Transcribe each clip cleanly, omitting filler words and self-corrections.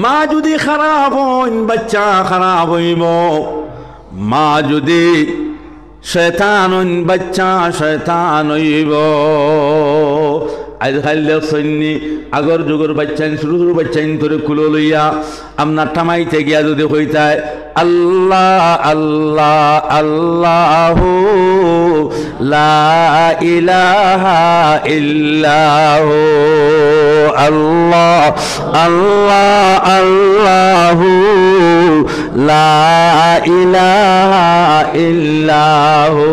মা যদি খারাপ হইন বাচ্চা খারাপ হইব, মা যদি শয়তান হইন বাচ্চা শয়তান হইব। আজকাল দেখছেননি আগর যুগের বাচ্চাইন ছোটো ছোটো বাচ্চাইন ধরে কুলো লইয়া আপনার টামাইতে গিয়া যদি কইতায় আল্লাহ আল্লাহ আল্লাহু লা ইলাহা ইল্লাহু আল্লাহ আল্লাহ আল্লাহু লা ইলাহা ইল্লাহু,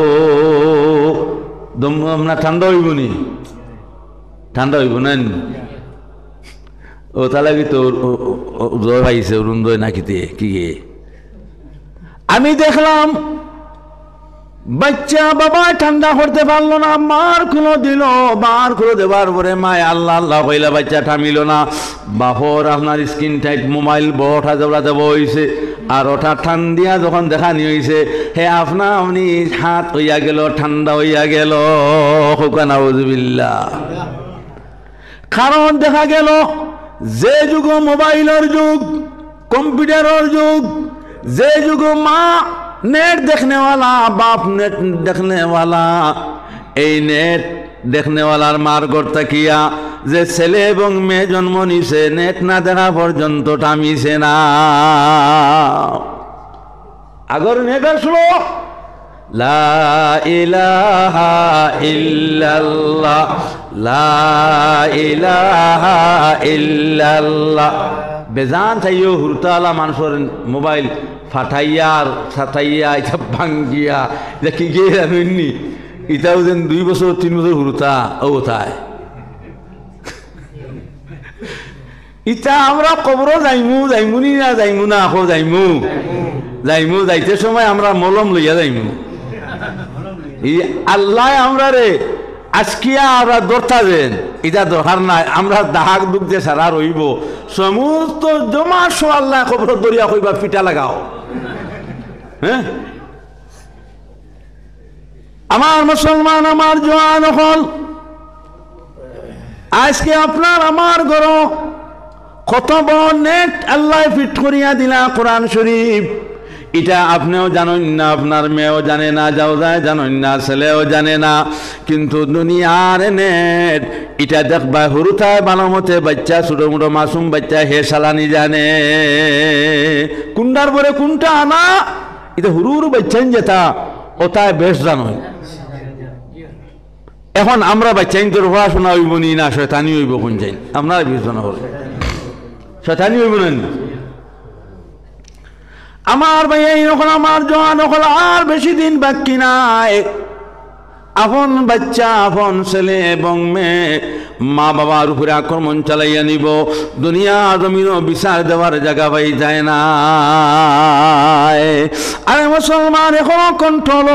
দম আপনার ঠান্ডা হইব নি? ঠান্ডা হইব না? ও তাহলে কি তো জয় পাইছে অরুণদয় নাকিতে কি? আমি দেখলাম বাচ্চা বাবা ঠান্ডা করতে পারলো না, মার খুলো দিল, মার খুলো দেবার পরে মায় আল্লাহ আল্লাহ কইলা বাচ্চা থামিল না। বাপর আপনার স্ক্রিন টাইট মোবাইল বড়টা জবড়া দেব হয়েছে, আর ওটা ঠান্ডিয়া যখন দেখানি হয়েছে হে আপনা আপনি হাত হইয়া গেল, ঠান্ডা হইয়া গেল। নাউযুবিল্লাহ। কারণ দেখা গেল যে যুগ মোবাইলের যুগ, কম্পিউটারের যুগ, যে যুগ মা नेट देखने वाला बाप नेट देखने वाला, এই নেট দেখনে वालार मार करता किया যে ছেলে এবং মেয়ে জন্ম নিছে নেট না দেখা পর্যন্ত থামিছে না। আগর নেট আসলো লা ইলাহা ইল্লাল্লাহ লা ইলাহা ইল্লাল্লাহ, বেজান চাইও হুরতালা মানুষের মোবাইল ফাটাইয়ার সাটাইয়া এটা ভাঙ্গিয়া এটা কি গিয়ে জানেননি, এটাও যেন 2 বছর 3 বছর হুরতা ওথায়। ইটা আমরা কবর যাইমু যাইমুনি না যাইমু না আখো যাইমু যাইমু, যাইতে সময় আমরা মলম লইয়া যাইমু। আল্লাহ আমরা রে আজকিয়া আমরা দরতা দেন, এটা দরকার নাই, আমরা দাহাক দুঃখ দিয়ে সারা রইব সমস্ত জমা সো আল্লাহ কবর দরিয়া কইবা পিটা লাগাও। হ্যাঁ আমার মুসলমান আমার জওয়ান হল, আজকে আপনার আমার ঘর কত বড় নেট আল্লাহ ফিট করিয়া দিলা কোরআন শরীফ, এটা আপনিও জানেন না, আপনার মেয়েও জানে না, যাও যায় জানেন না, ছেলেও জানে না, কিন্তু দুনিয়ার নেট এটা দেখবা হুরুথায় বানামতে বাচ্চা ছোট মোটো মাসুম বাচ্চা হে সালানি জানে কুন্ডার পরে কোনটা আনা, এটা হুরুর বাচ্চান যেটা ওটাই বেশ জানো। এখন আমরা বাচ্চাইন তোর পড়াশোনা হইব নি না শয়তানি হইব কোন যাই আপনারা বিবেচনা করুন, শয়তানি হইব না। আমার ভাই এখন আমার জওয়ান হল আর বেশি দিন বাকি নাই, আপন বাচ্চা আপন ছেলে এবং মেয়ে মা বাবার উপরে আক্রমণ চালাইয়া নিব, দুনিয়া জমিনও বিচার দেওয়ার জায়গা পাই যায় না। আরে মুসলমান এখনো কন্ট্রোল,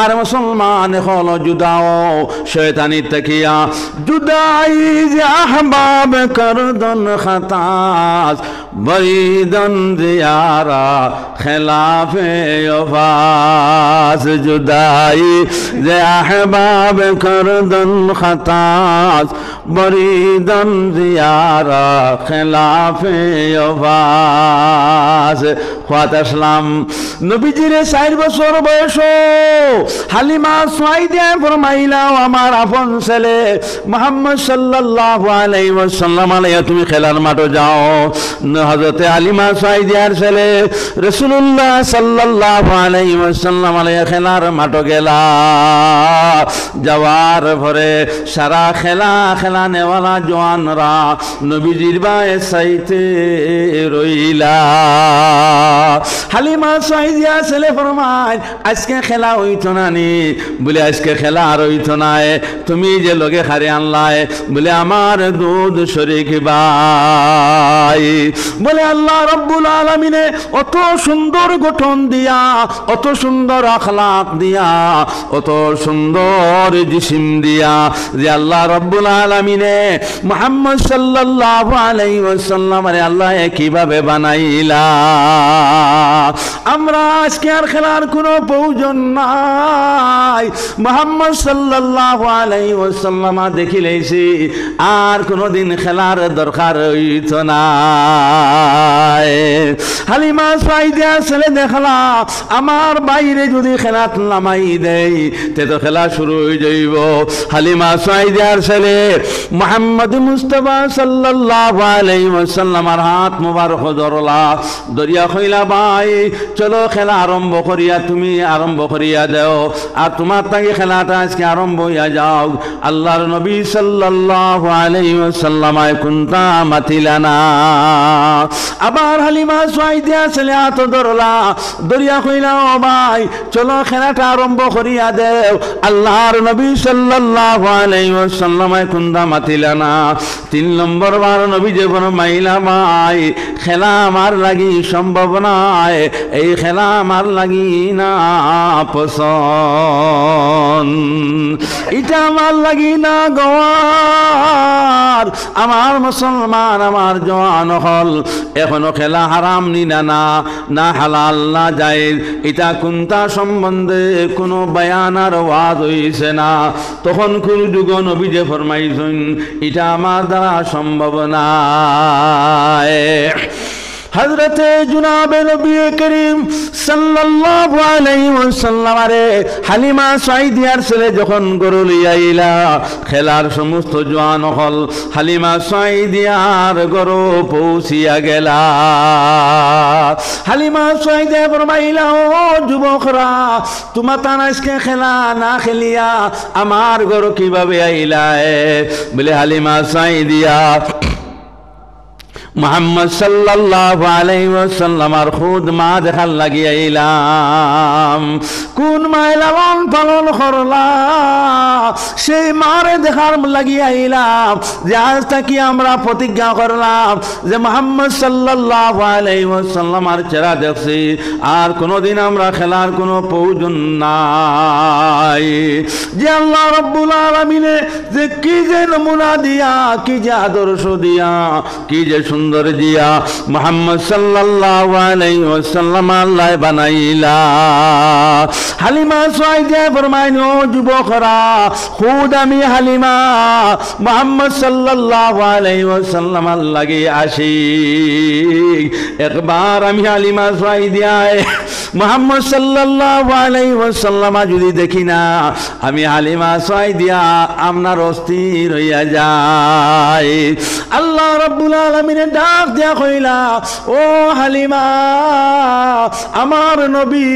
আর মুসলমান এখনো জুদাও শয়তানি তাকিয়া জুদাই যে আহবাব করদন খাতাস বরিদন জিয়ারা খেলাফে ওফাস, জুদাই যে আহবাব করদন খাতাস বরিদন জিয়ারা খেলাফে ওফাস। খাত আসলাম নবীজির 4 বছর বয়স, হালিমা সাইদিয়া ফরমাইলা আমার আপন ছেলে মুহাম্মদ সাল্লাল্লাহু আলাইহি ওয়াসাল্লাম আলাইয়া তুমি খেলার মাঠে যাও। হযরতে হালিমা সাইদিয়ার ছেলে রাসূলুল্লাহ সাল্লাল্লাহু আলাইহি ওয়াসাল্লাম আলাইয়া খেলার মাঠে গেলা, যাওয়ার পরে সারা খেলা খেলা নেওয়ালা জওয়ানরা নবীজির বায়ে সাইতে রইলা। হালিমা সাইদিয়া ছেলে ফরমায় আজকে খেলা হইতো না নি, বলে আজকে খেলা আর হইতো না, তুমি যে লগে খারে আনলাই, বলে আমার দুধ শরীক ভাই। বলে আল্লাহ রব্বুল আলামিনে অত সুন্দর গঠন দিয়া, অত সুন্দর আখলাক দিয়া, অত সুন্দর জিসিম দিয়া যে আল্লাহ রব্বুল আলামিনে মুহাম্মদ সাল্লাল্লাহু আলাইহি ওয়াসাল্লাম আরে আল্লাহ কিভাবে বানাইলা। আমরা আজকে আর খেলার কোনো প্রয়োজন নাই, মুহাম্মদ সাল্লাল্লাহু আলাইহি ওয়াসাল্লাম দেখিলেছি আর কোনোদিন খেলার দরকার হইতো না। হালিমা সাইদিয়া ছেলে দেখলা আমার বাইরে যদি খেলাত নামাই দেয় তে তো খেলা শুরু হয়ে যাইব। হালিমা সাইদিয়ার ছেলে মুহাম্মদ মুস্তাফা সাল্লাল্লাহু আলাইহি ওয়াসাল্লামের হাত মোবারক ধরলা, দরিয়া কইলা ভাই চলো খেলা আরম্ভ করিয়া, তুমি আরম্ভ করিয়া দাও আর তোমার তাকে খেলাটা আজকে আরম্ভ হইয়া যাও। আল্লাহর নবী সাল্লাল্লাহু আলাইহি ওয়াসাল্লাম কুনতা মাতিলানা। আবার হালিমা সাইদিয়া ছেলে হাত ধরলা, দরিয়া কইলা ও ভাই চলো খেলাটা আরম্ভ করিয়া দেও। আল্লাহর নবী সাল্লাল্লাহু আলাইহি ওয়াসাল্লাম কুনতা মাতিলানা। 3 নম্বর বার নবী যে ফরমাইলা ভাই খেলা আমার লাগি সম্ভব নয়, এই খেলা আমার লাগি না পছন্দ, এটা আমার লাগি না গওয়ার। আমার মুসলমান আমার জওয়ান হল এখনো খেলা হারাম নিনা না, না হালাল না জায়েজ, এটা কোনটা সম্বন্ধে কোনো বয়ান আর ওয়াজ হইছে না। তখন কোন যুগ নবী যে ফরমাইছেন এটা আমার দ্বারা সম্ভব না। হযরতে জনাবে নবী করিম সাল্লাল্লাহু আলাইহি ওয়াসাল্লাম আরে হালিমা সাইদিয়ার ছেলে যখন গরু লইয়া আইলা, খেলার সমস্ত জওয়ান হল হালিমা সাইদিয়ার গরু পৌঁছিয়া গেলা। হালিমা সাইদিয়া ফরমাইলা ও যুবকরা তোমার তার আজকে খেলা না খেলিয়া আমার গরু কিভাবে আইলা? বলে হালিমা সাইদিয়া মুহাম্মদ সাল্লাল্লাহু আলাইহি ওয়াসাল্লামের খুদ মা দেখার লাগিয়া আইলাম। কোন মায় লালন পালন করলা সেই মারে দেখার লাগিয়া আইলাম। যে আজ থেকে আমরা প্রতিজ্ঞা করলাম যে মুহাম্মদ সাল্লাল্লাহু আলাইহি ওয়াসাল্লামের চেহারা দেখছি আর কোনোদিন আমরা খেলার কোনো প্রয়োজন নাই। যে আল্লাহ রাব্বুল আলামিনে যে কি যে নমুনা দিয়া, কি যে আদর্শ দিয়া, কি যে সুন্দর দিয়া মুহাম্মদ সাল্লাল্লাহু আলাইহি ওয়াসাল্লাম আল্লাহ বানাইলা। হালিমা সাইদিয়া ফরমাইন ও যুবকরা খুদ আমি হালিমা মুহাম্মদ সাল্লাল্লাহু আলাইহি ওয়াসাল্লাম লাগি আসি। একবার আমি হালিমা সাইদিয়া মুহাম্মদ সাল্লাল্লাহু আলাইহি ওয়াসাল্লাম যদি দেখি না, আমি হালিমা সাইদিয়া আপনার অস্থির হইয়া যায়। আল্লাহ রাব্বুল আলামিনের ডাক দিয়া কইলা ও হালিমা আমার নবী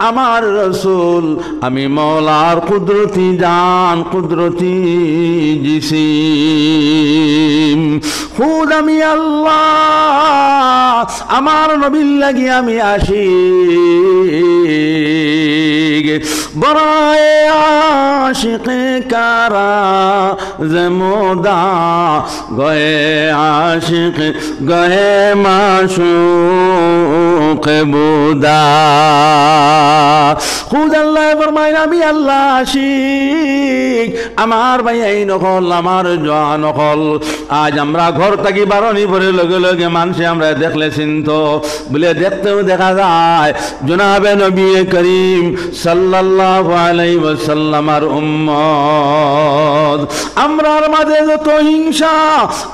আমার রাসূল আমি মওলার কুদরতি জান কুদরতি জিসিম খুদ আমি আল্লাহ আমার নবীর লাগি আমি আসি। বরায়ে আশিকে কারা জমোদা গয়ে আশিক গয়ে মাশুক বুদা। খুদ আল্লাহ ফরমায় আমি আল্লাহ আশিক আমার ভাই এই নকল আমার জওয়ান নকল। আজ আমরা ঘর থাকি বারণি পরে লগে লগে মানুষে আমরা দেখলে চিন্ত বলে দেখতেও দেখা যায় জনাবে নবী করিম সাল্লাল্লাহু আলাইহি ওয়াসাল্লামের উম্মত। আমরার মাঝে যত হিংসা,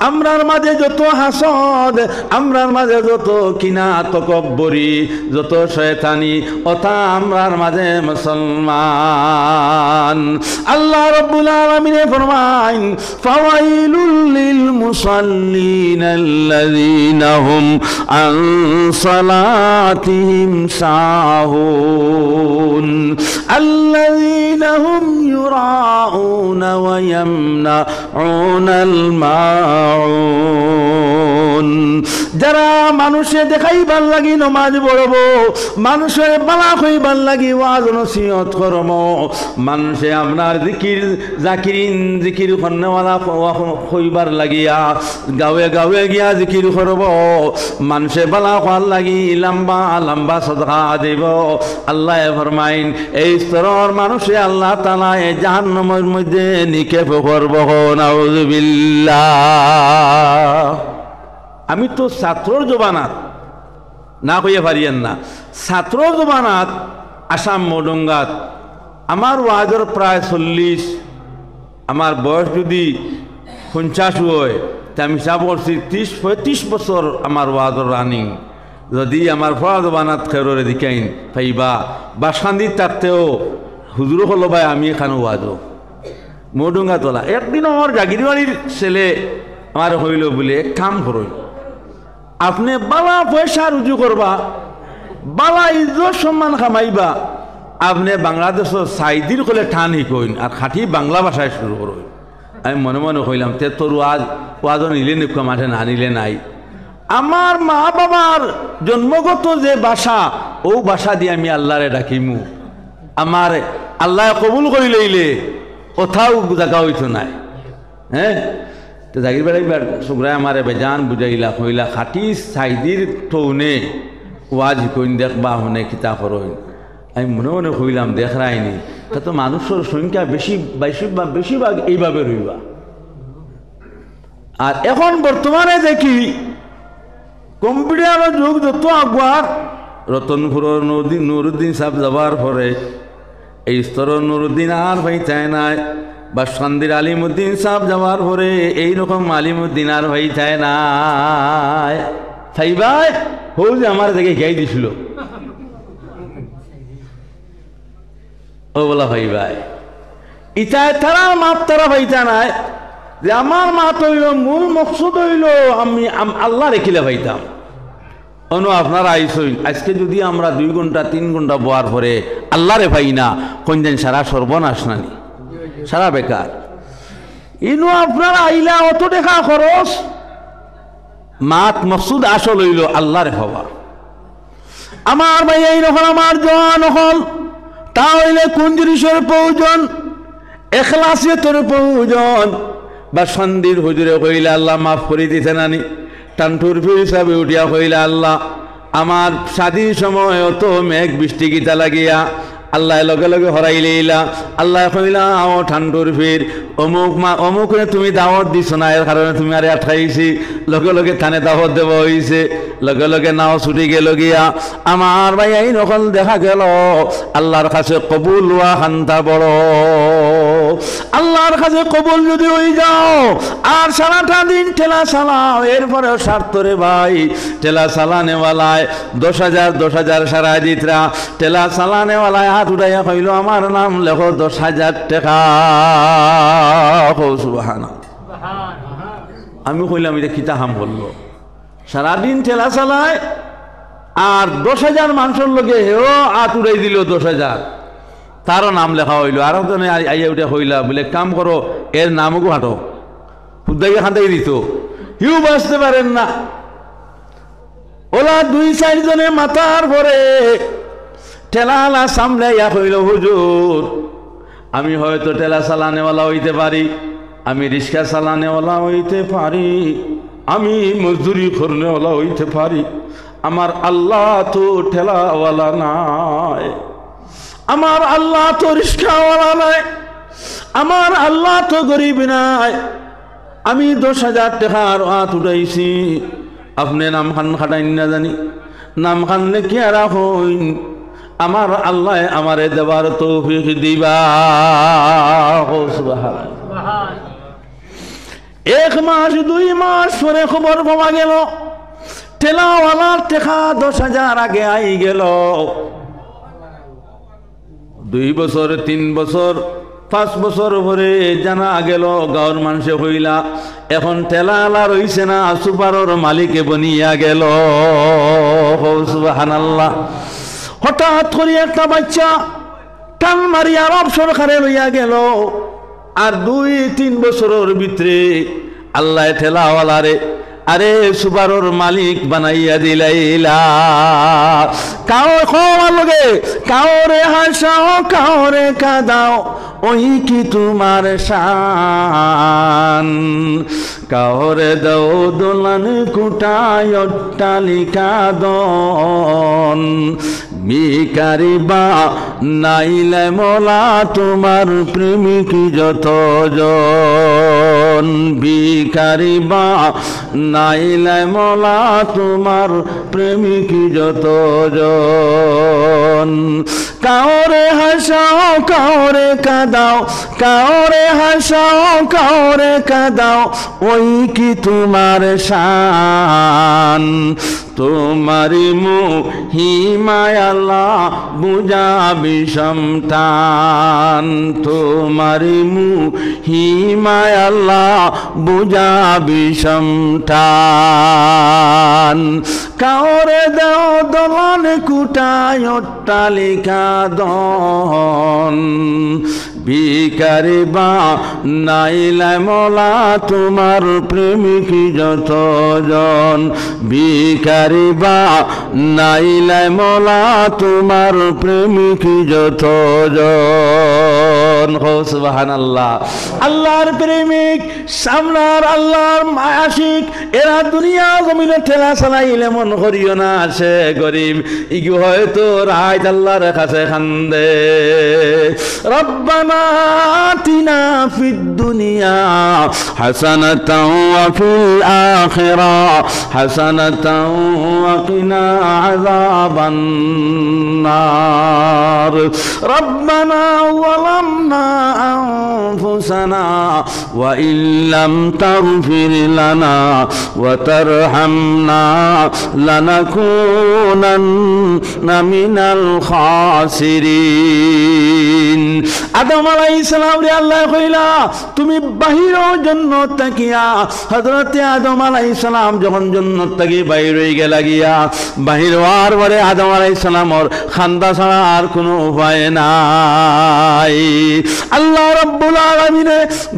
আমরার মাঝে যত হাসদ, আমরার মাঝে যত কিনা তকব্বরি, যত শয়তানি ওটা আমরার মাঝে মুসলমান। আল্লাহ রাব্বুল আলামিন ফরমায় ফাওয়াইলুল লিল মুসাল্লিন আল্লাযীনা হুম আন সালাতিহিম সাহুন আল্লাযীনা হুম ইউরাউনা ওয়া ইয়ামনাউনাল মাউন। যারা মানুষে দেখাইবার লাগি নমাজ পড়ব, মানুষের বালা হইবার লাগি ওয়াজ নসিহত করব, মানুষে আপনার জিকির জাকিরিন জিকির করনেওয়ালা হইবার লাগিয়া গাঁৱে গাঁৱে গিয়া জিকির করব, মানুষে বালা হওয়ার লাগি লম্বা লম্বা সদকা দিব। আল্লাহ ফরমাইন এই স্তরের মানুষে আল্লাহ তাআলা জাহান্নামের মধ্যে নিক্ষেপ করব। নাউযুবিল্লাহ। আমি তো ছাত্রর জবানাত না কইয়া পারিয়েন না, ছাত্রর জবানাত আসাম মডঙ্গাত আমার ওয়াজের প্রায় 40, আমার বয়স যদি 50 হয় তা আমি হিসাব করছি 30-35 বছর আমার ওয়াজর রানিং। যদি আমার ফরাজ বানাত খেরোরে দিকাইন পাইবা বাসান্দির তারতেও হুজুর হলো ভাই আমি এখানে ওয়াজো মডুঙ্গা তোলা। একদিন আমার জাগির বাড়ির ছেলে আমার হইল বলে এক কাম করই, আপনি বালা পয়সা রুজু করবা, বালা ইজ্জত সম্মান খামাইবা, আপনি বাংলাদেশের সাইদির কলে ঠান শিকইন আর খাঁটি বাংলা ভাষায় শুরু করই। আমি মনে মনে কইলাম তে তোর ওয়াজ নিলে নিকা মাঠে না নিলে নাই। আমার মা বাবার জন্মগত যে ভাষা ও ভাষা দিয়ে আমি আল্লাহরে ডাকিমু, আমার আল্লাহ কবুল করে লইলে কোথাও জায়গা হইতো নাই। হ্যাঁ, তো জাগির বেড়াইবার সুগ্রায় আমারে বেজান বুঝাইলা কইলা খাটি সাইদির টৌনে ওয়াজ কইন দেখবা হনে কিতা করইন। আমি মনে মনে কইলাম দেখ রাইনি, তা তো মানুষের সংখ্যা বেশিরভাগ এইভাবে রইবা। আর এখন বর্তমানে দেখি কম্পিউটারের যুগ যত আগুয়ার, রতনপুরের নুরুদ্দিন সাহেব যাবার পরে এই স্তরের নুরুদ্দিন আর ভাই চায় নাই, বা সন্দির আলিমুদ্দিন সাহেব যাওয়ার পরে এইরকম আলিমুদ্দিন আর ভাই চায় নাই। তাই ভাই হৌ যে আমার দেখে গাই দিছিল ও বলা ভাই ভাই ইটায় তারা মাপ তারা ভাইতা নাই যে আমার মা তৈল মূল মকসুদ হইল আমি আল্লাহ রেখিলে ভাইতাম। অনু আপনারা আইসইন আজকে যদি আমরা 2 ঘন্টা 3 ঘন্টা বোয়ার পরে আল্লাহরে ভাই না কোনদিন সারা সর্বনাশ নানি সারা বেকার। ইনু আপনারা আইলা অত টাকা খরচ, মাত মকসুদ আসল হইল আল্লাহরে হওয়া। আমার ভাই এইরকম আমার জওয়ান হল তা হইলে কোন জিনিসের প্রয়োজন? এখলাসিয়তের প্রয়োজন। বা সন্দির হুজুরে কইলা আল্লাহ মাফ করে দিতে নানি, টান্টুর ফির হিসাবে উঠিয়া কইলা আল্লাহ আমার শাদির সময় অত মেঘ বৃষ্টি গীতা লাগিয়া আল্লাহ লগে লগে হরাই লইলা। আল্লাহ কইলা ও ঠান্ডুর ফির অমুক তুমি দাওয়াত দিছ না, এর কারণে তুমি আরে আটকাইছি, লগে লগে থানে দাওয়াত দেওয়া হয়েছে, লগে লগে নাও ছুটি গেল গিয়া। আমার ভাই এই নকল দেখা গেল আল্লাহর কাছে কবুল হওয়া খান্তা বড়। আল্লাহর কাছে কবুল যদি হয়ে যাও আর সারাটা দিন ঠেলা চালাও, এরপরেও স্বার্থরে ভাই ঠেলা চালানেওয়ালায় 10,000 সারা দিতরা ঠেলা চালানেওয়ালায় হাত উঠাইয়া কইল আমার নাম লেখো 10,000 টাকা। সুবহানাল্লাহ। আমি কইলাম এটা কিতা হাম বললো, সারাদিন ঠেলা চালায় আর 10,000 মানুষের লগে হেও হাত উড়াই দিল 10,000, তারও নাম লেখা হইল। আরো তো আইয়া উঠে হইলা বলে কাম করো এর নামও হাঁটো, খুদাইয়া খান্দাই দিত, হিউ বাঁচতে পারেন না। ওলা 2-4 জনে মাথার পরে ঠেলা সামলাইয়া হইল হুজুর আমি হয়তো ঠেলা চালানেওয়ালা হইতে পারি, আমি রিক্সা চালানেওয়ালা হইতে পারি, আমি মজদুরি করনেওয়ালা হইতে পারি, আমার আল্লাহ তো ঠেলাওয়ালা নাই, আমার আল্লাহ তো রিক্সাওয়ালা নাই, আমার আল্লাহ তো গরিব নাই। আমি 10,000 টাকার হাত উঠাইছি, আপনি নাম খান খাটাইন না জানি, নাম খানলে কি আর হইন, আমার আল্লাহ আমারে দেবার তৌফিক দিবা। সুবহানাল্লাহ। 1 মাস 2 মাস পরে খবর পাওয়া গেল ঠেলাওয়ালার টাকা 10,000 আগে আই গেল। 2 বছর 3 বছর 5 বছর পরে জানা গেল গাঁর মানুষে হইলা এখন ঠেলাওয়ালা রইছে না, সুপারর মালিকে বনিয়া গেল। সুবহানাল্লাহ। হঠাৎ করে একটা বাচ্চা টান মারিয়া আরব সরকারে লইয়া গেল, আর 2-3 বছরের ভিতরে আল্লাহ ঠেলাওয়ালারে আরে সুপারর মালিক বানাইয়া দিলাইলা। কাও খাওয়ার লগে কাওরে হাসাও কাওরে কাদাও ওই কি তোমার শান, কাওরে দাও দোলান কুটায় অট্টালিকা দন, ভিখারি বা নাইলে মোলা তোমার প্রেমিক যতজন, ভিখারি বা নাইলে মোলা তোমার প্রেমিক যতজন। কাউরে হাসাও কাউরে কাঁদাও, কাউরে হাসাও কাউরে কাঁদাও, ওই কি তোমার শান। তোমারি মহিমায় আল্লাহ বুঝাবি সমটান, তোমারি মহিমায় আল্লাহ বুঝাবি সমটান। কাউরে দাও দলন কুটায় অট্টালিকা দন, ভিখারি বা নাইলে মোলা তোমার প্রেমিক যতজন, ভিখারি বা নাইলে মোলা তোমার প্রেমিক যতজন। সুবহানাল্লাহ। আল্লাহর প্রেমিক সামনার আল্লাহর আশিক এরা দুনিয়া জমিনে ঠেলা চালাইলে মন করিও না আছে গরিব ইগু হয়তো রাত আল্লাহর কাছে খান্দে। রব্বানা আতিনা ফিদ দুনিয়া হাসানাতাও ওয়া ফিল আখিরা হাসানাতাও ওয়া কিনা আযাবান নার। রব্বানা যালামনা আনফুসানা ওয়া ইল্লাম তাগফির লানা ওয়া তারহামনা লানাকুনান্না মিনাল খাসিরিন। আদম আলাইহিস সালাম রে আল্লাহ কইলা তুমি বাহিরের জান্নাত তাকিয়া, হযরতে আদম আলাইহিস সালাম যখন জান্নাত থেকে বাইর হয়ে গেলা গিয়া, বাহির হওয়ার পরে আদম আলাইহিস সালামর খান্দা ছাড়া আর কোনো উপায় নাই। আল্লাহ রাব্বুল আলামিন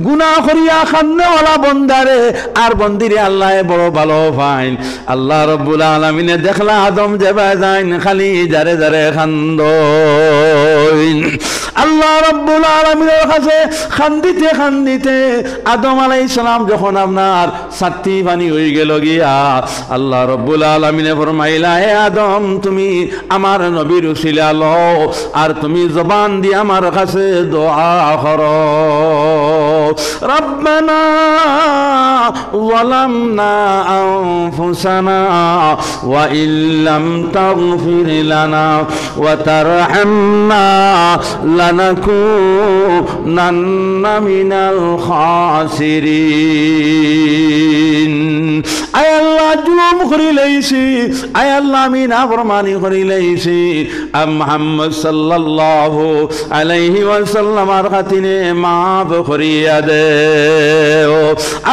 গুনাহ করিয়া খান্নাওয়ালা বন্দারে আর বন্দিরে আল্লাহ বড় ভালো পাইন। আল্লাহ রাব্বুল আলামিন দেখলা আদম যেবা যাইন খালি যারে যারে খান্দইন। আল্লাহ রাব্বুল আলামিনের কাছে খান্দিতে খান্দিতে আদম আলাইহিস সালাম যখন আপনার সাথী পানি হয়ে গেল গিয়া, আল্লাহ রাব্বুল আলামিনে ফরমাইলা হে আদম তুমি আমার নবীর উসিলা লও আর তুমি জবান দিয়ে আমার কাছে দোয়া করো। রব্বানা যালামনা আনফুসানা ওয়া ইল্লাম তাগফির লানা ওয়া তারহামনা লানাকুনান্না মিনাল খাসিরিন। আয় আল্লাহ জুলুম করি লাইছি, আয় আল্লাহ আমি নাফরমানি করি লাইছি, মুহাম্মদ সাল্লাল্লাহু আলাইহি ওয়াসাল্লামের খাতিরে মাফ করিয়া দেও।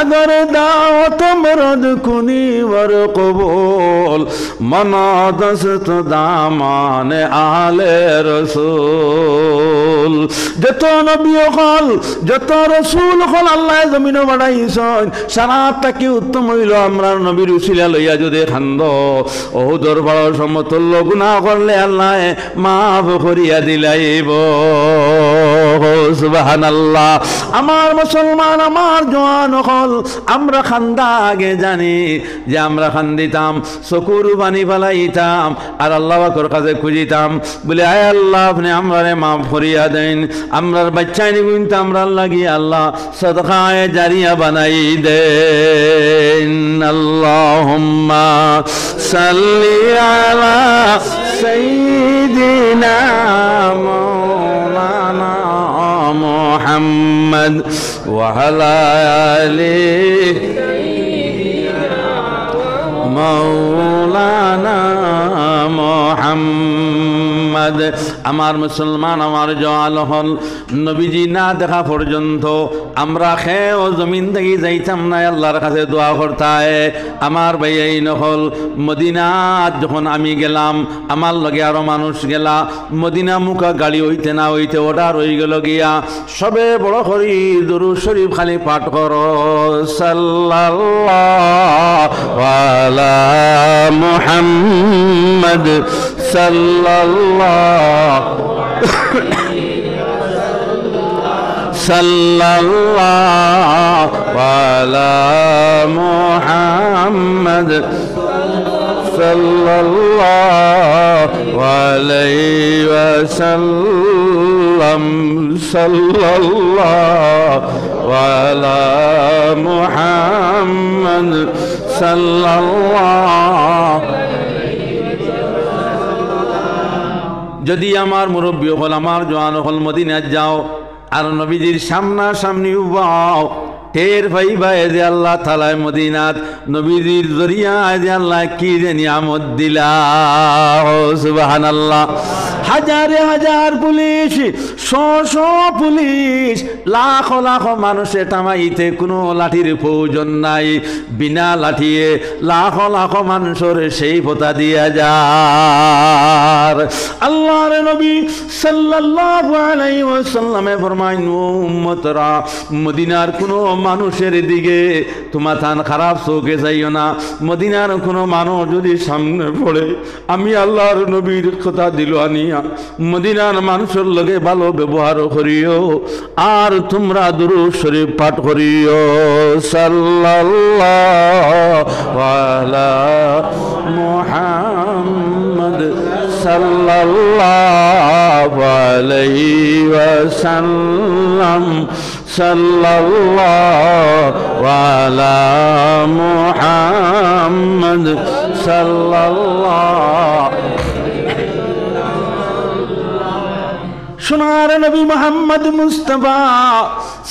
আদর দাও তোমরদ কুনি ওয়ার কবুল মনাদস্ত দামানে আলে রাসূল। যত নবী হল যত রাসূল হল আল্লাহ জমিনে বাড়াইছেন, সারা তাকে উত্তম হইল আমরা নবীর উসিলা লইয়া যদি খান্দ ও দরবার সমতুল্য গুনাহ করলে আল্লাহ মাফ করিয়া দিলাইব। সুবহানাল্লাহ। আমার মুসলমান আমার জওয়ান হল আমরা খান্দা আগে জানি যে আমরা খান্দিতাম চকুর পানি ফেলাইতাম আর আল্লাহ পাকের কাছে খুঁজিতাম বলে আয় আল্লাহ আপনি আমরারে মাফ করিয়া দেন, আমরার বাচ্চাই নিগুন তো আমরা লাগি আল্লাহ সদকায়ে জারিয়া বানাই দেন। আল্লাহুম্মা সাল্লি আলা সাইয়্যিদিনা মাওলানা মুহাম্মদ ওয়া আলা আলিহি মাওলানা মুহাম্মদ। আমার মুসলমান আমার জওয়ান হল নবীজি না দেখা পর্যন্ত আমরা খেয়েও জমিন থেকে যাইতাম না, আল্লাহর কাছে দোয়া করতায়। আমার ভাই এই নহল মদিনাত যখন আমি গেলাম আমার লগে আরো মানুষ গেলা, মদিনা মুখা গাড়ি হইতে না হইতে অর্ডার হয়ে গেল গিয়া সবে বড় করি দুরূদ শরীফ খালি পাঠ করো সাল্লাল্লাহু আলা মুহাম্মদ সাল্লাল্লাহু সাল্লাল্লাহু আলা মুহাম্মদ সাল্লাল্লাহু আলাইহি ওয়াসাল্লাম সাল্লাল্লাহু আলা মুহাম্মদ সাল্লাল্লাহু। যদি আমার মুরব্বী হল আমার জওয়ান হল মদিনায় যাও আর নবীজির সামনা সামনি উবাও টের পাইবা যে আল্লাহ তাআলা মদিনাত নবীজির জরিয়ায় যে আল্লাহ কি যে নিয়ামত দিলা। সুবহানাল্লাহ। হাজারে হাজার পুলিশ, শ পুলিশ, লাখ লাখ মানুষের টামাইতে কোনো লাঠির প্রয়োজন নাই। বিনা লাঠিয়ে লাখ লাখ মানুষের সেই পোতা দিয়া যার। আল্লাহর নবী সাল্লাল্লাহু আলাইহি ওয়াসাল্লামে ফরমাইন, ও উম্মতরা, মদিনার কোনো মানুষের দিকে তোমার তান খারাপ চোখে যাইও না। মদিনার কোনো মানুষ যদি সামনে পড়ে, আমি আল্লাহর নবীর কথা দিল আনিয়া মদিনার মানুষের লগে ভালো ব্যবহার করিও আর তোমরা দুরূদ শরীফ পাঠ করিও। সাল্লাল্লাহু আলা মুহাম্মদ সাল্লাল্লাহু আলাইহি ওয়াসাল্লাম সাল্লাল্লাহু আলা মুহাম্মদ সাল্লাল্লাহু। সোনার নবী মুহাম্মদ মুস্তাফা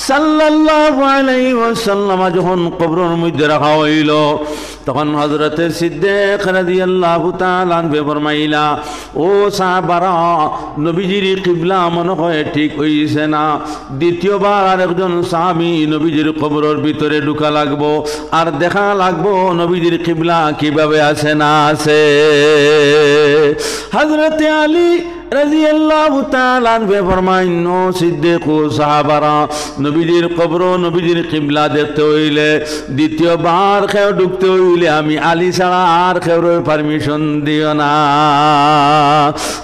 সাল্লাল্লাহু আলাইহি ওয়াসাল্লাম যখন কবরের মধ্যে রাখা হইল, তখন হযরতে সিদ্দিক রাদিয়াল্লাহু তাআলা আনহু ফরমাইলা, ও সাহাবারা, নবীজির কিবলা মনে হয় ঠিক হইছে না। দ্বিতীয়বার আরেকজন সাহাবী নবীজির কবরের ভিতরে ঢুকা লাগবো আর দেখা লাগবো নবীজির কিবলা কিভাবে আছে না আছে। হযরতে আলী রাদিয়াল্লাহু তাআলা আনহু ফরমাইন, ও সিদ্দিক ও সাহাবারা, নবীজির কবর নবীজির কিবলা দেখতে হইলে, দ্বিতীয়বার কেউ ঢুকতে হইলে আমি আলী ছাড়া আর কেউ পারমিশন দিও না।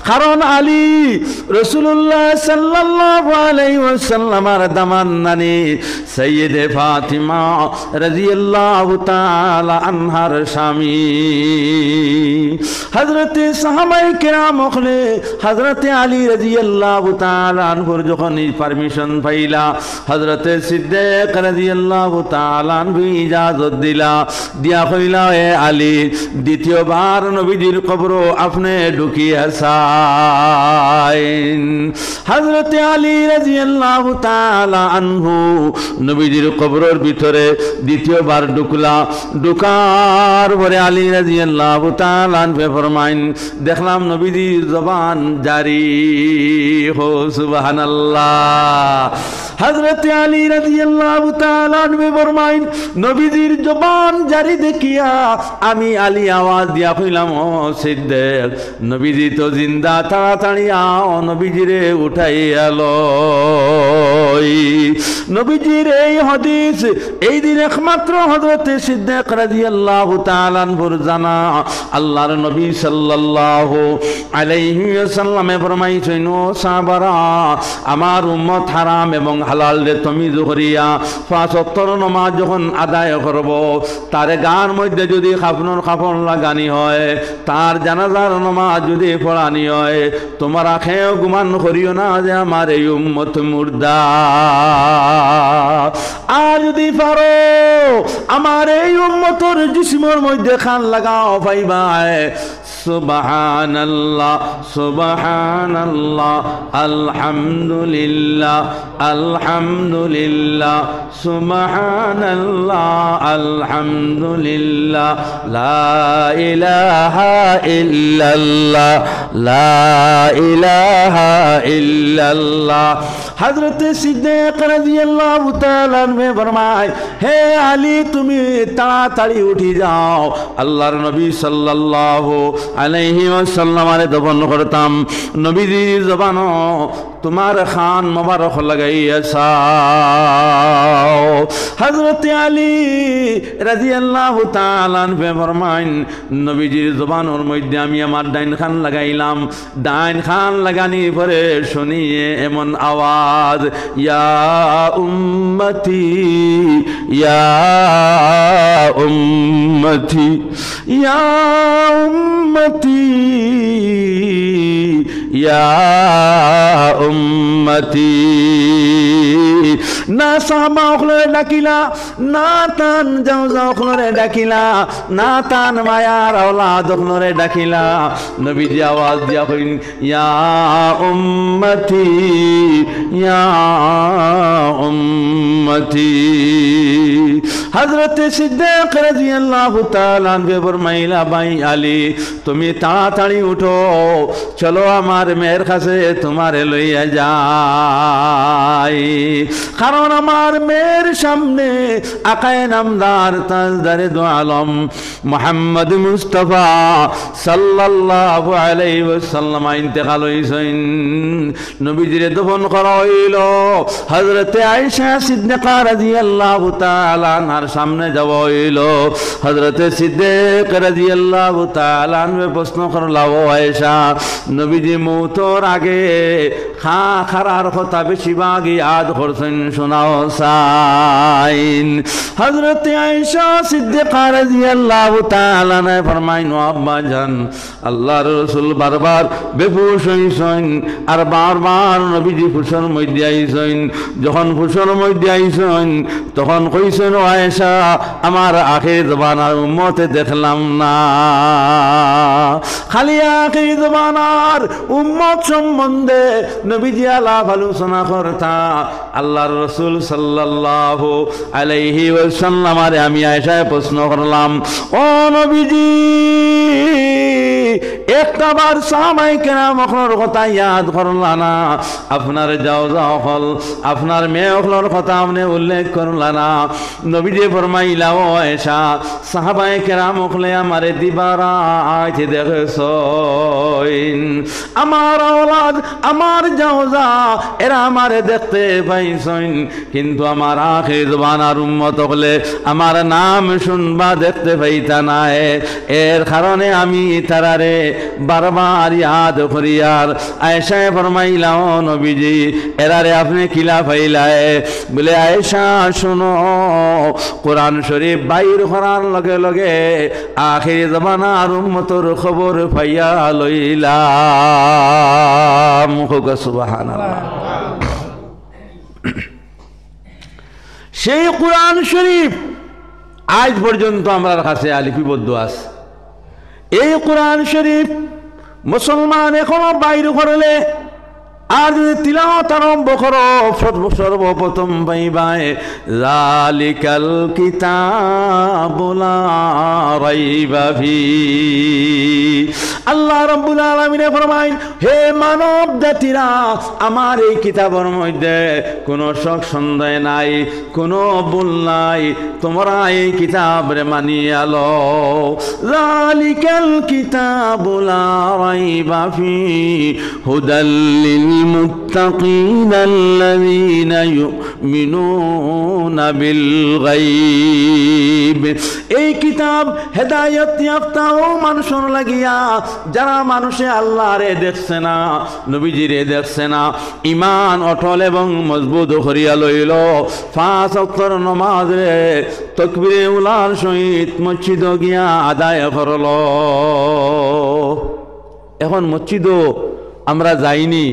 কারণ আলী রাসূলুল্লাহ সাল্লাল্লাহু আলাইহি ওয়াসাল্লামের দামান নানি সাইয়্যিদে ফাতিমা রাদিয়াল্লাহু তাআলা আনহার স্বামী। হযরতে সাহাবায়ে কেরাম ওখানে হযরতে আলী রাদিয়াল্লাহু তাআলা আনহুর যখন পারমিশন পাইলা, হযরতে সিদ্দিক রাদিয়াল্লাহু তাআলা আনহু ইজাজত দিলা, দিয়া কইলা, এ আলী, দ্বিতীয়বার নবীজির কবর আপনি ঢুকিয়া যান। হযরতে আলী রাদিয়াল্লাহু তাআলা আনহু নবীজির কবরের ভিতরে দ্বিতীয়বার ঢুকলা। ঢুকার পরে আলী রাদিয়াল্লাহু তাআলা আনহু ফরমাইন, দেখলাম নবীজির জবান জারি হো। সুবহানাল্লাহ। হযরতে আলী রাদিয়াল্লাহু তাআলা আনহু ফরমাইন, নবীজির জবান জারি দেখিয়া আমি আলী আওয়াজ দিয়া কইলাম, ও সিদ্দিক, নবীজি তো জিন্দা, তাড়াতাড়ি আও, নবীজিরে উঠাই এলো। নবীজির এই হাদিস এই দিন একমাত্র হযরতে সিদ্দিক রাদিয়াল্লাহু তাআলা আনহুর জানা। আল্লাহর নবী সাল্লাল্লাহু আলাইহি ওয়াসাল্লামে ফরমাইছেন, ও সাহাবারা, আমার উম্মত হারাম এবং হালাল রে তমিজ করিয়া ৫ ওয়াক্ত নামাজ যখন আদায় করব, তার গার মধ্যে যদি কাফন লাগানি হয়, তার জানাজার নামাজ যদি পড়ানি হয়, তোমার আখেও গুমান করিও না যে আমার এই উম্মত মুর্দা। আর যদি পারো আমার এই উম্মতর জিসমের মধ্যে খান লাগাও পাইবাই। সুবহানাল্লাহ সুবহানাল্লাহ আলহামদুলিল্লাহ আলহামদুলিল্লাহ সুবহানাল্লাহ আলহামদুলিল্লাহ লা ইলাহা ইল্লাল্লাহ লা ইলাহা ইল্লাল্লাহ। হযরতে সিদ্দিক রাদিয়াল্লাহু তাআলা আনহু ফরমায়, হে আলী, তুমি তাড়াতাড়ি উঠি যাও। আল্লাহর নবী সাল্লাল্লাহু আলাইহি ওয়াসাল্লামের দফন করতাম, নবীজির জবানও তোমার খান মোবারক লাগাইয়াছা। হযরতে আলী রাদিয়াল্লাহু তাআলা আনহু ফরমাইন, নবীজির জবানের মধ্যে আমি আমার ডাইন খান লাগাইলাম। ডাইন খান লাগানি পরে শুনিয়ে এমন আওয়াজ, ইয়া উম্মতি ইয়া উম্মতি ইয়া ইয়া উম্মতি। না সাহাবা ওখলরে ডাকিলা, না তান জাওজা ওখলরে ডাকিলা, না তান মায়ার আওলাদ ওখলরে ডাকিলা। নবীজি আওয়াজ দিয়া কইন ইয়া উম্মতি ইয়া উম্মতি। হযরত সিদ্দিক রাদিয়াল্লাহু তাআলা আনহু ফরমাইলা, ভাই আলী তুমি তাড়াতাড়ি উঠো, চলো আমার মেয়ের কাছে তোমারে লইয়া যাই। কারণ আমার মেয়ের সামনে আকায়ে নামদার তাজদারে দু আলম মুহাম্মদ মুস্তাফা সাল্লাল্লাহু আলাইহি ওয়াসাল্লাম ইন্তেকাল হইছেন। নবীজিরে দফন করা হইল। হযরতে আয়েশা সিদ্দিকা রাদিয়াল্লাহু তাআলা আনহার সামনে যাওয়া হইল। হযরতে সিদ্দিক রাদিয়াল্লাহু তাআলা আনহু প্রশ্ন করল, ও আয়েশা নবীজি মৌতর আগে খারার কথা বেশিরভাগ ইয়াদ করছেন, শোনাও সাইন। হযরতে আয়েশা সিদ্দিকা রাদিয়াল্লাহু তাআলা আনহা ফরমাইন, ও আব্বা জান আল্লাহর রাসূল বারবার বেহুশ হইছেন আর বারবার নবীজি ফুসর মধ্যে আইছেন। যখন ফুসর মধ্যে আইছেন তখন কইছেন, ও আয়েশা আমার আখির জমানার উম্মতে দেখলাম না। খালি আখির জমানার উম্মত সম্বন্ধে নবীজি আলাপ আলোচনা করতা। আল্লাহর রাসূল সাল্লাল্লাহু আলাইহি ওয়াসাল্লাম আরে আমি আয়েশায় প্রশ্ন করলাম, ও নবীজি একটাবার সাহাবায়ে কেরাম ওখলর কথা ইয়াদ করলা না? আপনার জাওজা হল আপনার মেয়ে ওখলর কথা আপনি উল্লেখ করলা না? নবীজি ফরমাইলা, ও আয়েশা সাহাবায়ে কেরাম ওখলে আমারে দিবারাত দেখেছেন, আমার আওলাদ আমার জাওজা এরা আমারে দেখতে পাইছেন, কিন্তু আমার আখির জমানার উম্মত হলে আমার নাম শুনবা দেখতে পাইতা না। এর কারণে আমি তারারে বারবার ইয়াদ করিয়ার। আয়েশায় ফরমাইলা, ও নবীজি এরারে আপনি কিলা পাইলায়? বলে আয়েশা শোনো, কোরআন শরীফ বাইর করার লগে লগে আখির জমানার উম্মতর খবর পাইয়া লইলাম। সুবহানাল্লাহ। সেই কোরআন শরীফ আজ পর্যন্ত আমার কাছে লিপিবদ্ধ আছে। এই কোরআন শরীফ মুসলমান এখনো বাইর করলে আর যদি তিলাওয়াত আরম্ভ করো সর্বপ্রথম পাইবায় যালিকাল কিতাবু লা রাইবা ফীহি। আল্লাহ রাব্বুল আলামিন ফরমায়, হে মানব জাতিরা আমার এই কিতাবের মধ্যে কোনো শক সন্দেহ নাই, কোনো ভুল নাই, তোমরা এই কিতাবরে মানিয়া লও। যালিকাল কিতাবু লা রাইবা ফীহি হুদাল লিল المتقين الذين يؤمنون بالغيب। এই কিতাব হেদায়েত ইয়াফতা ও মানুষের লাগিয়া যারা মানুষে আল্লাহরে দেখছে না, নবীজিরে দেখছে না, ঈমান অটল এবং মজবুত করিয়া লইল, 5 ওয়াক্তের নামাজে তাকবীরে উলার সহিত মসজিদ গিয়া আদায় করল। এখন মসজিদও আমরা যাইনি।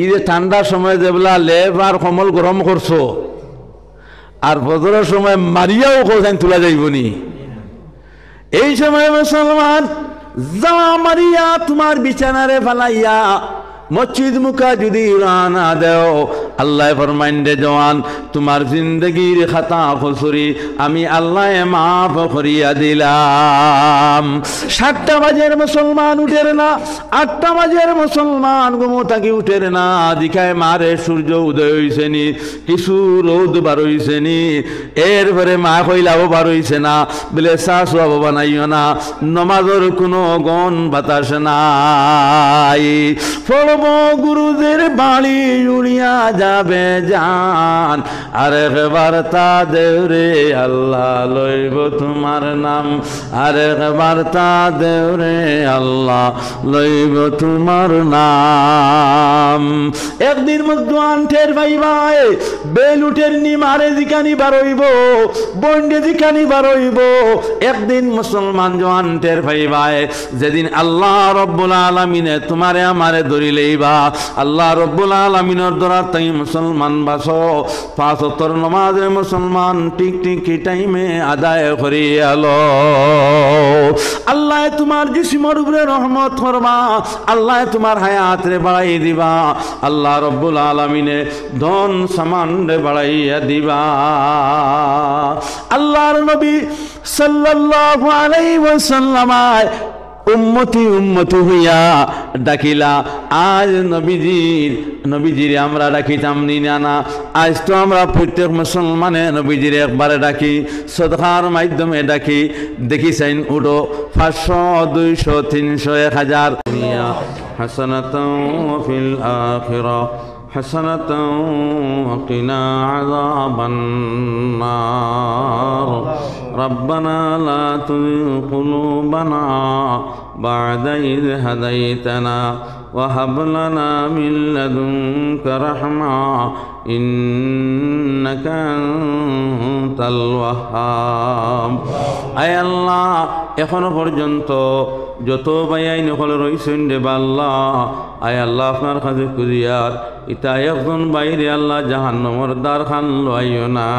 ঈদে ঠান্ডার সময় যেগুলা লেপ আর কমল গরম করছো, আর ফজরের সময় মারিয়াও কোথায় তোলা যাইবনি। এই সময় মুসলমান যাওয়া মারিয়া তোমার বিছানারে ফালাইয়া মসজিদ মুখা যদি রানা দেও, আল্লাহ ফরমাইন রে জওয়ান তোমার জিন্দগির খাতা খসুরি আমি আল্লাহ মাফ করিয়া দিলাম। 7টা বাজের মুসলমান উঠের না, 8টা বাজের মুসলমান ঘুমো থাকি উঠের না, দিখায় মারে সূর্য উদয় হইছে নি, কিছু রোদ বার হইছে নি, এরপরে মা কইলাও বার হইছে না, বলে শাশু আবু বানাইও না, নমাজের কোনো গন বাতাস নাই। গুরুদের বাড়ি উড়িয়া যায় যাবে জান আরেকবার তা দেও রে আল্লাহ লইব তোমার নাম আরেকবার তা দেও রে আল্লাহ লইব তোমার নাম। একদিন মজদুয়ান ঠের ভাই ভাই বেলুটের নিমারে দিকানি বারইব বন্ডে দিকানি বারইব। একদিন মুসলমান জওয়ান টের ভাই ভাই যেদিন আল্লাহ রব্বুল আলামিনে তোমারে আমারে ধরি লইবা আল্লাহ রব্বুল আলামিনের দ্বারা তাই মুসলমান বাসো পাঁচ ওয়াক্তের নামাজে মুসলমান ঠিক ঠিক টাইমে আদায় করিয়া লো। আল্লাহ তোমার জিসিমর উপরে রহমত করবা আল্লাহ তোমার হায়াত রে বাড়াই দিবা আল্লাহ রব্বুল আলামিনে ধন সামান রে বাড়াইয়া দিবা। আল্লাহর নবী সাল্লাল্লাহু আলাইহি ওয়াসাল্লাম উম্মতি উম্মতি হইয়া ডাকিলা। আজ নবীজির আমরা ডাকিতাম নি না আজ তো আমরা প্রত্যেক মুসলমানে নবীজির একবারে ডাকি সদকার মাধ্যমে ডাকি। দেখিছেন উঠো 500 200 300 1000 হাসানাতাও ফিল আখিরা حسنة وقنا عذاب النار ربنا لا تزغ قلوبنا بعد إذ هديتنا وهب لنا من لدنك رحمة إنك أنت الوهاب। আয় আল্লাহ এখনো পর্যন্ত যত ভাই নকল রইছেন রে আল্লাহ আয় আল্লাহ আপনার কাছে কুরিয়ার ইতা একজন বাইরে আল্লাহ জাহান্নামের দ্বার খান লইও না।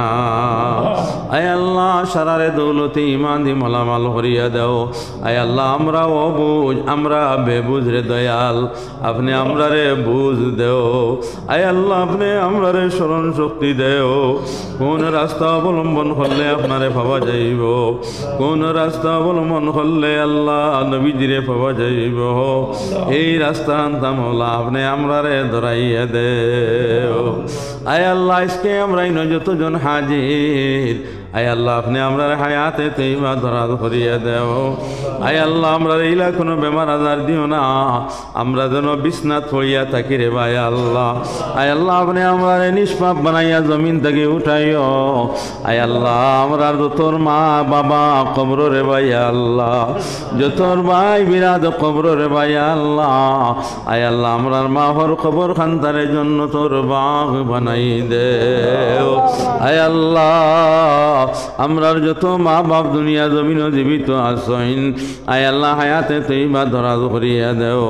আয় আল্লাহ সারারে দৌলতে ইমান দি মালামাল করিয়া দাও। আয় আল্লাহ আমরা অবুঝ আমরা বেবুঝ রে দয়াল আপনি আমরা রে বুঝ দেও। আয় আল্লাহ আপনি আমরা রে স্মরণ শক্তি দেও। কোন রাস্তা অবলম্বন করলে আপনারে পাওয়া যাইব কোন রাস্তা অবলম্বন করলে আল্লাহ নবীজিরে পাওয়া যাইব এই রাস্তা আনতাম আপনি আমরা রে ধরাইয়া দেও। আয় আল্লাহ আজকে আমরা যতজন হাজির আয় আল্লাহ আপনি আমরা হায়াতে তৈবা ধরা করিয়া দেও। আয় আল্লাহ আমরা ইলা কোনো বেমার আজার দিও না আমরা যেন বিছনাত পড়িয়া থাকি রে ভাই আল্লাহ। আয় আল্লাহ আপনি আমরা নিষ্পাপ বানাইয়া জমিন থেকে উঠাইও। আয় আল্লাহ আমরা যতর মা বাবা কবর রে ভাই আল্লাহ যতর ভাই বিরাদ কবর রে ভাই আল্লাহ। আয় আল্লাহ আমরার মা হর কবর খানতারের জন্য তোর বাগ বানাই দেও। আয় আল্লাহ আমরার যত মা বাপ দুনিয়া জমিন জীবিত আসইন আয় আল্লাহ হায়াতে তৈবা ধরা করিয়া দেও।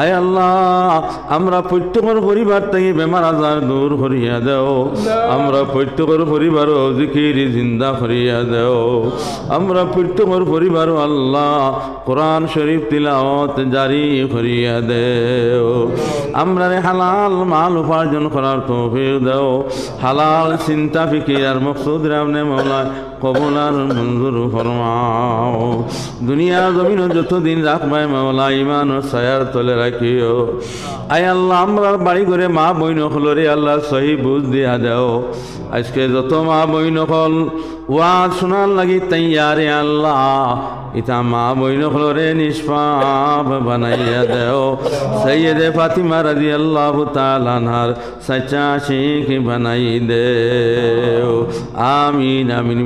আয় আল্লাহ আমরা প্রত্যেকের পরিবার থেকে বেমার আজার দূর করিয়া দেও। আমরা প্রত্যেকের পরিবার জিকির জিন্দা করিয়া দেও। আমরা প্রত্যেকের পরিবার আল্লাহ কোরআন শরীফ তিলাওয়াত জারি করিয়া দেও। আমরা হালাল মাল উপার্জন করার তৌফিক দেও। হালাল চিন্তা ফিকির আর মকসুদ রামনে মৌলা কবুল আর মঞ্জুর ফরমাও। দুনিয়া জমিন যতদিন রাখবাই মৌলা ইমান ও ছায়ার তলে রাখিও। আয় আল্লাহ আমরা বাড়ি করে মা বইন হলরে আল্লাহ সহি বুঝ দিয়া দাও। আজকে যত মা বইন হল ওয়াজ শোনার লাগি তাইয়ারে আল্লাহ ইতা মা বইন হলরে নিষ্পাপ বানাইয়া দেও। সৈয়দে ফাতিমা রাদিয়াল্লাহু তাআলা আনহার সচ্চা শিখ বানাই দেও। আমিন আমিন।